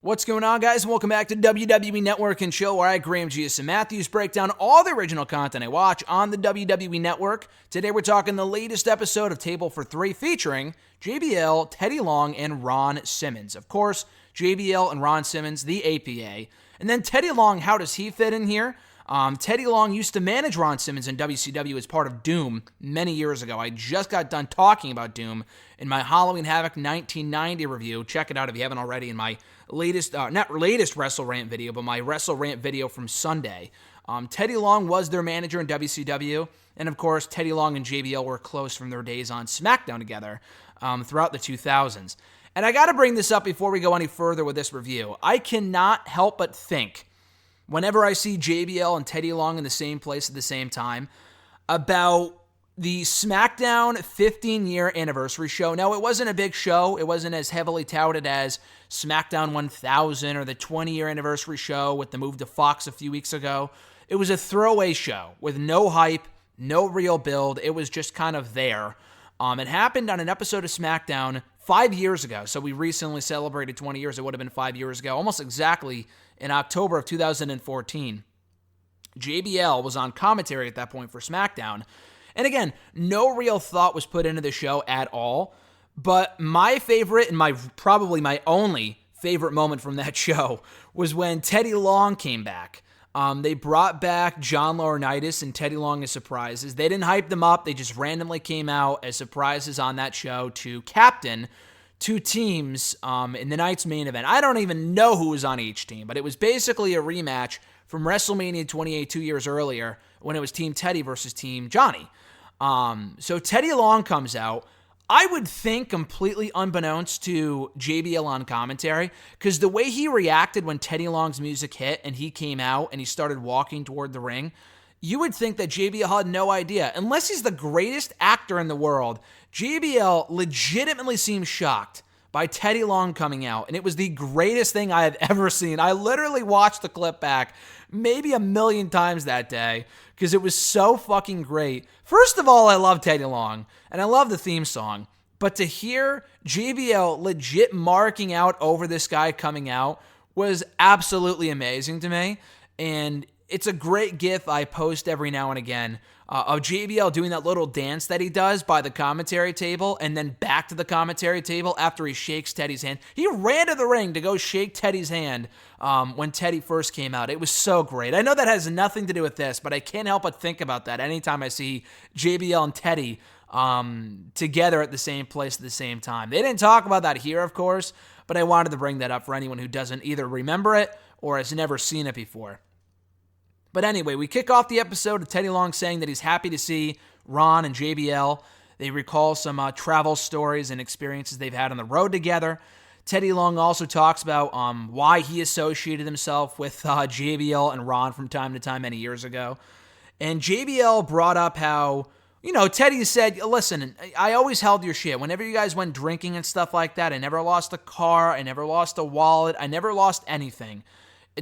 What's going on, guys? Welcome back to WWE Network and Show, where I, Graham G.S. and Matthews, break down all the original content I watch on the WWE Network. Today we're talking the latest episode of Table for Three featuring JBL, Teddy Long, and Ron Simmons. Of course, JBL and Ron Simmons, the APA. And then Teddy Long, how does he fit in here? Teddy Long used to manage Ron Simmons in WCW as part of Doom many years ago. I just got done talking about Doom in my Halloween Havoc 1990 review. Check it out if you haven't already in my latest, not latest Wrestle Rant video, but my Wrestle Rant video from Sunday. Teddy Long was their manager in WCW, and of course, Teddy Long and JBL were close from their days on SmackDown together throughout the 2000s. And I got to bring this up before we go any further with this review. I cannot help but think, whenever I see JBL and Teddy Long in the same place at the same time, about the SmackDown 15-year anniversary show. Now, it wasn't a big show. It wasn't as heavily touted as SmackDown 1000 or the 20-year anniversary show with the move to Fox a few weeks ago. It was a throwaway show with no hype, no real build. It was just kind of there. It happened on an episode of SmackDown 5 years ago. So we recently celebrated 20 years. It would have been 5 years ago, almost exactly in October of 2014. JBL was on commentary at that point for SmackDown. And again, no real thought was put into the show at all. But my favorite and probably my only favorite moment from that show was when Teddy Long came back. They brought back John Laurinaitis and Teddy Long as surprises. They didn't hype them up. They just randomly came out as surprises on that show to captain two teams in the night's main event. I don't even know who was on each team, but it was basically a rematch from WrestleMania 28 2 years earlier when it was Team Teddy versus Team Johnny. So Teddy Long comes out. I would think completely unbeknownst to JBL on commentary, because the way he reacted when Teddy Long's music hit and he came out and he started walking toward the ring, you would think that JBL had no idea. Unless he's the greatest actor in the world, JBL legitimately seemed shocked by Teddy Long coming out, and it was the greatest thing I have ever seen. I literally watched the clip back maybe 1,000,000 times that day because it was so fucking great. First of all, I love Teddy Long, and I love the theme song, but to hear JBL legit marking out over this guy coming out was absolutely amazing to me, and it's a great gif I post every now and again of JBL doing that little dance that he does by the commentary table and then back to the commentary table after he shakes Teddy's hand. He ran to the ring to go shake Teddy's hand when Teddy first came out. It was so great. I know that has nothing to do with this, but I can't help but think about that anytime I see JBL and Teddy together at the same place at the same time. They didn't talk about that here, of course, but I wanted to bring that up for anyone who doesn't either remember it or has never seen it before. But anyway, we kick off the episode with Teddy Long saying that he's happy to see Ron and JBL. They recall some travel stories and experiences they've had on the road together. Teddy Long also talks about why he associated himself with JBL and Ron from time to time many years ago. And JBL brought up how, Teddy said, listen, I always held your shit. Whenever you guys went drinking and stuff like that, I never lost a car, I never lost a wallet, I never lost anything.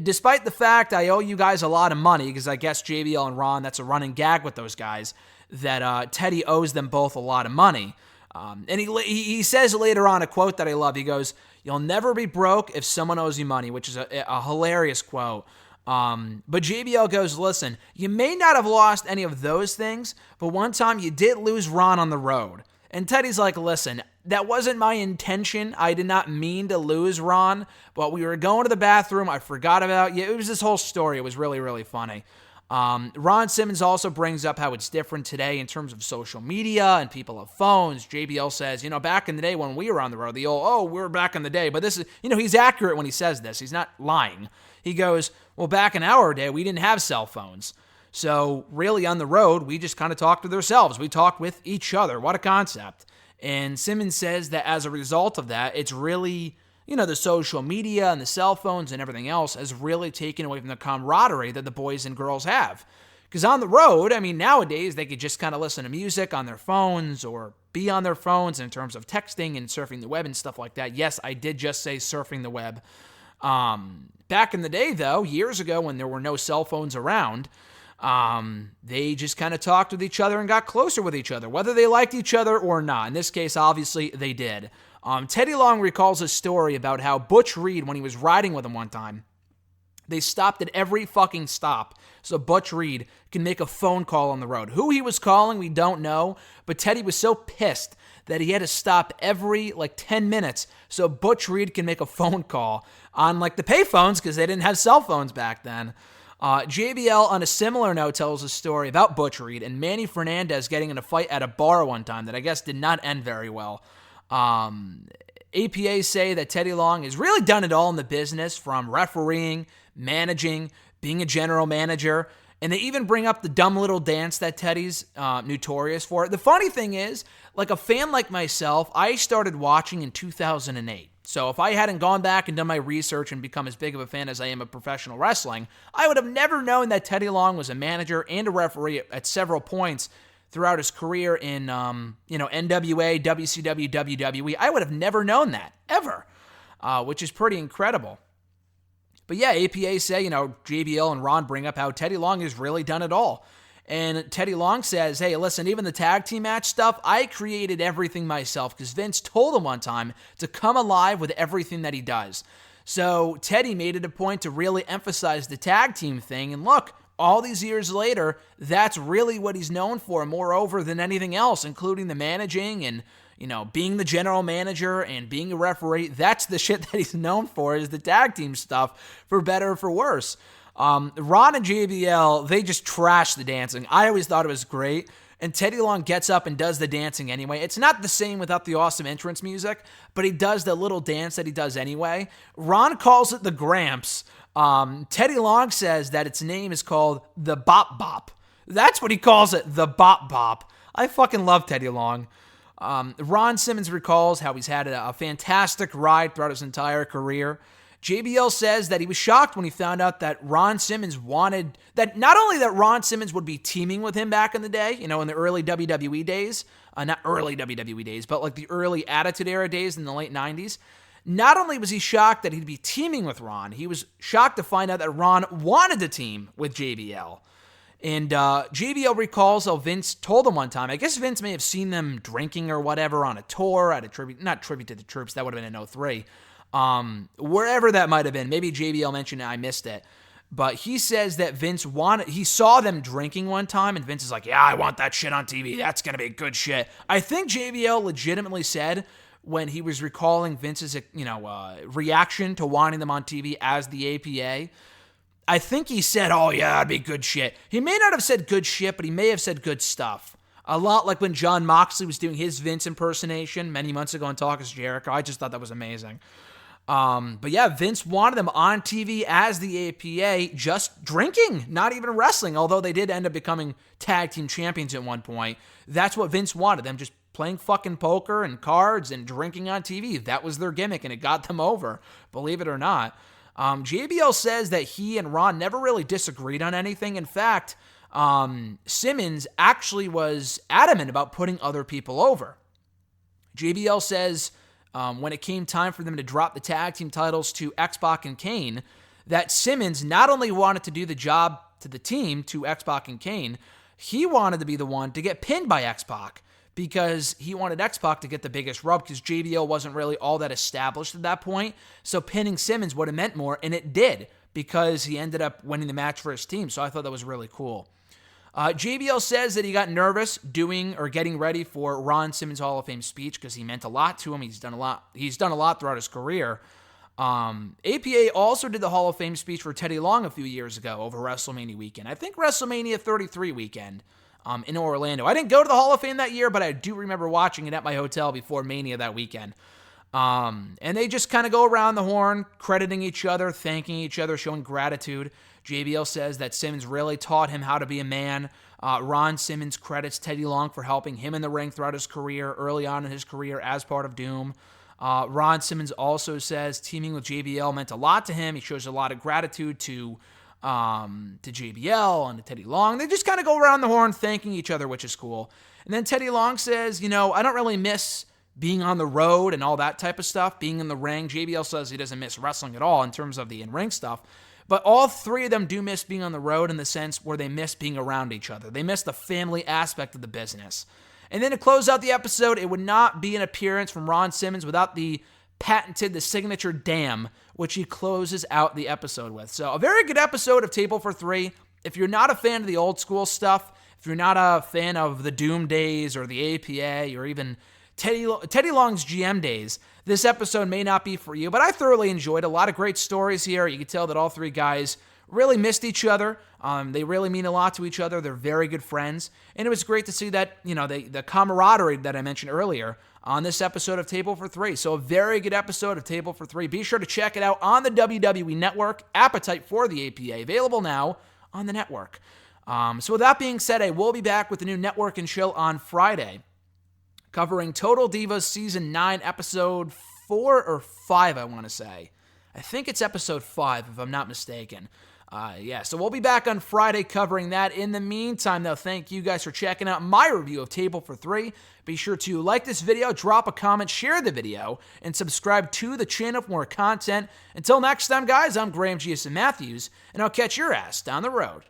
Despite the fact I owe you guys a lot of money, because I guess JBL and Ron, that's a running gag with those guys, that Teddy owes them both a lot of money. And he says later on a quote that I love. He goes, "You'll never be broke if someone owes you money," which is a hilarious quote. But JBL goes, listen, you may not have lost any of those things, but one time you did lose Ron on the road. And Teddy's like, listen, that wasn't my intention. I did not mean to lose Ron, but we were going to the bathroom. I forgot about you. It was this whole story. It was really, really funny. Ron Simmons also brings up how it's different today in terms of social media and people have phones. JBL says, back in the day when we were on the road, we were back in the day. But this is, he's accurate when he says this. He's not lying. He goes, well, back in our day, we didn't have cell phones. So really on the road, we just kind of talked with ourselves. We talked with each other. What a concept. And Simmons says that as a result of that, it's really, the social media and the cell phones and everything else has really taken away from the camaraderie that the boys and girls have. Because on the road, nowadays they could just kind of listen to music on their phones or be on their phones in terms of texting and surfing the web and stuff like that. Yes, I did just say surfing the web. Back in the day, though, years ago when there were no cell phones around, they just kind of talked with each other and got closer with each other, whether they liked each other or not. In this case, obviously, they did. Teddy Long recalls a story about how Butch Reed, when he was riding with him one time, they stopped at every fucking stop so Butch Reed can make a phone call on the road. Who he was calling, we don't know, but Teddy was so pissed that he had to stop every 10 minutes so Butch Reed can make a phone call on the payphones because they didn't have cell phones back then. JBL, on a similar note, tells a story about Butch Reed and Manny Fernandez getting in a fight at a bar one time that I guess did not end very well. APA say that Teddy Long has really done it all in the business, from refereeing, managing, being a general manager, and they even bring up the dumb little dance that Teddy's notorious for. The funny thing is, a fan like myself, I started watching in 2008. So if I hadn't gone back and done my research and become as big of a fan as I am of professional wrestling, I would have never known that Teddy Long was a manager and a referee at several points throughout his career in, NWA, WCW, WWE. I would have never known that, ever, which is pretty incredible. But yeah, APA say, JBL and Ron bring up how Teddy Long has really done it all. And Teddy Long says, hey, listen, even the tag team match stuff, I created everything myself because Vince told him one time to come alive with everything that he does. So Teddy made it a point to really emphasize the tag team thing. And look, all these years later, that's really what he's known for, moreover than anything else, including the managing and, being the general manager and being a referee. That's the shit that he's known for, is the tag team stuff, for better or for worse. Ron and JBL, they just trash the dancing. I always thought it was great. And Teddy Long gets up and does the dancing anyway. It's not the same without the awesome entrance music, but he does the little dance that he does anyway. Ron calls it the Gramps. Teddy Long says that its name is called the Bop Bop. That's what he calls it, the Bop Bop. I fucking love Teddy Long. Ron Simmons recalls how he's had a fantastic ride throughout his entire career. JBL says that he was shocked when he found out that Ron Simmons wanted, that not only that Ron Simmons would be teaming with him back in the day, in the early WWE days, not early WWE days, but the early Attitude Era days in the late 90s. Not only was he shocked that he'd be teaming with Ron, he was shocked to find out that Ron wanted to team with JBL. And JBL recalls how Vince told him one time, I guess Vince may have seen them drinking or whatever on a tour at a not tribute to the troops, that would have been in 03. Wherever that might have been. Maybe JBL mentioned it, I missed it. But he says that he saw them drinking one time, and Vince is like, yeah, I want that shit on TV. That's going to be good shit. I think JBL legitimately said, when he was recalling Vince's, reaction to wanting them on TV as the APA, I think he said, oh yeah, that'd be good shit. He may not have said good shit, but he may have said good stuff. A lot like when Jon Moxley was doing his Vince impersonation many months ago on Talk is Jericho. I just thought that was amazing. But yeah, Vince wanted them on TV as the APA, just drinking, not even wrestling, although they did end up becoming tag team champions at one point. That's what Vince wanted, them just playing fucking poker and cards and drinking on TV. That was their gimmick, and it got them over, believe it or not. JBL says that he and Ron never really disagreed on anything. In fact, Simmons actually was adamant about putting other people over. JBL says when it came time for them to drop the tag team titles to X-Pac and Kane, that Simmons not only wanted to do the job to the team, to X-Pac and Kane, he wanted to be the one to get pinned by X-Pac, because he wanted X-Pac to get the biggest rub, because JBL wasn't really all that established at that point. So pinning Simmons would have meant more, and it did, because he ended up winning the match for his team. So I thought that was really cool. JBL says that he got nervous doing or getting ready for Ron Simmons' Hall of Fame speech because he meant a lot to him. He's done a lot throughout his career. APA also did the Hall of Fame speech for Teddy Long a few years ago over WrestleMania weekend. I think WrestleMania 33 weekend. In Orlando. I didn't go to the Hall of Fame that year, but I do remember watching it at my hotel before Mania that weekend. And they just kind of go around the horn, crediting each other, thanking each other, showing gratitude. JBL says that Simmons really taught him how to be a man. Ron Simmons credits Teddy Long for helping him in the ring throughout his career, early on in his career as part of Doom. Ron Simmons also says teaming with JBL meant a lot to him. He shows a lot of gratitude to JBL and to Teddy Long. They just kind of go around the horn thanking each other, which is cool. And then Teddy Long says, I don't really miss being on the road and all that type of stuff, being in the ring. JBL says he doesn't miss wrestling at all in terms of the in-ring stuff. But all three of them do miss being on the road in the sense where they miss being around each other. They miss the family aspect of the business. And then to close out the episode, it would not be an appearance from Ron Simmons without the signature damn, which he closes out the episode with. So a very good episode of Table for Three. If you're not a fan of the old school stuff, if you're not a fan of the Doom days or the APA or even Teddy Long's GM days, this episode may not be for you, but I thoroughly enjoyed a lot of great stories here. You can tell that all three guys really missed each other. They really mean a lot to each other. They're very good friends. And it was great to see that, the camaraderie that I mentioned earlier on this episode of Table for Three. So a very good episode of Table for Three. Be sure to check it out on the WWE Network. Appetite for the APA, available now on the network. So with that being said, I will be back with the new network and show on Friday, covering Total Divas Season 9, Episode 4 or 5, I want to say. I think it's Episode 5, if I'm not mistaken. So we'll be back on Friday covering that. In the meantime, though, thank you guys for checking out my review of Table for Three. Be sure to like this video, drop a comment, share the video, and subscribe to the channel for more content. Until next time, guys, I'm Graham G.S. Matthews, and I'll catch your ass down the road.